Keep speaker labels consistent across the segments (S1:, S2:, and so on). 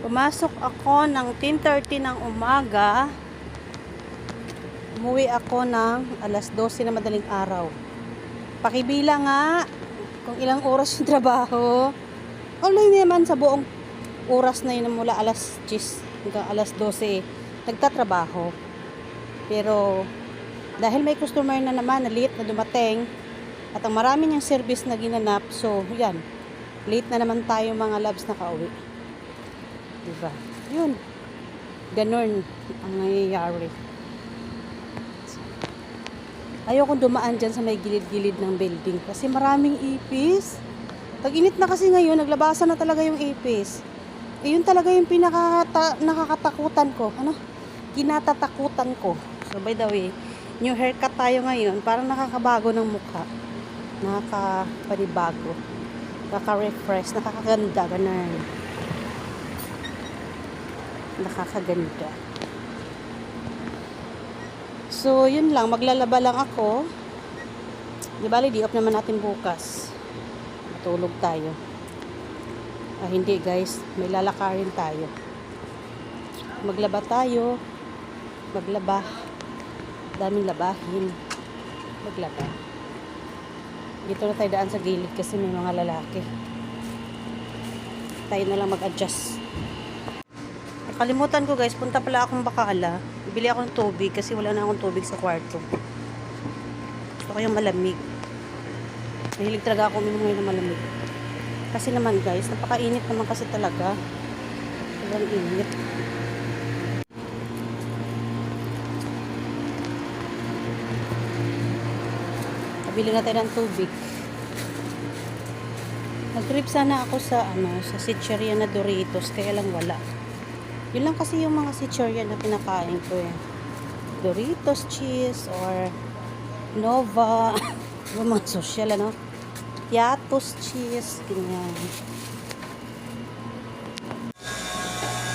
S1: Pumasok ako ng 10:30 ng umaga. Umuwi ako ng alas 12 na madaling araw. Pakibilang nga kung ilang oras yung trabaho. Online naman sa buong oras na yun mula alas 10 hanggang alas 12 nagtatrabaho. Pero dahil may customer na naman na late na dumating at ang marami niyang service na ginanap, so yan, late na naman tayo mga labs na kauwi. Diba? Yun. Ganun ang nangyayari. Ayokong dumaan dyan sa may gilid-gilid ng building kasi maraming ipis. Pag-init na kasi ngayon, naglabasan na talaga yung ipis. Yun talaga yung nakakatakutan ko. Kinatatakutan ko. So by the way, new haircut tayo ngayon. Parang nakakabago ng mukha. Nakakapanibago. Nakaka-refresh. Nakakaganda. Ganun. Nakakaganda. So, yun lang. Maglalaba lang ako. Di bali, di-off naman natin bukas. Matulog tayo. Hindi guys. May lalakarin tayo. Maglaba tayo. Maglaba. Daming labahin. Maglaba. Dito na tayo daan sa gilid kasi may mga lalaki. Tayo na lang mag-adjust. Kalimutan ko guys, punta pala akong Bakaala. Bibili ako ng tubig kasi wala na akong tubig sa kwarto. Gusto ko yung malamig. Mahilig talaga ako uminom ngayon ng malamig. Kasi naman guys, napakainit naman kasi talaga. Sobrang init. Bibili na tayo ng tubig. Nag-trip sana ako sa sa Sitcheria na Doritos, kaya lang wala. Yun lang kasi yung mga Sitcheria na pinakain ko eh. Doritos cheese or Nova. Yung mga social Yatos cheese. Ganyan.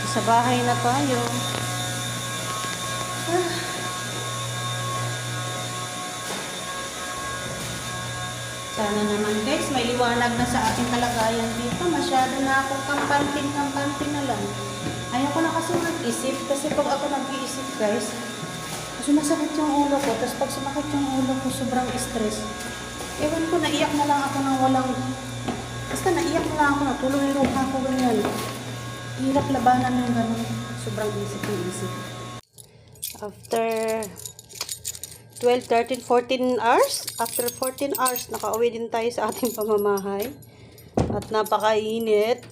S1: Sa bahay na tayo. Sana naman guys, may liwanag na sa ating kalagayan dito. Masyado na akong kampantin na lang. Ayoko na kasi mag-isip. Kasi pag ako nag-iisip guys, sumasakit yung ulo ko. Tapos pag sumakit yung ulo ko, sobrang stress. Ewan ko, naiyak na lang ako ng walang... Basta naiyak na lang ako, natulong yung luha ko ganyan. Hirap labanan yung gano'n. Sobrang isip yung isip. After 12, 13, 14 hours, after 14 hours, nakauwi din tayo sa ating pamamahay. At napakainit.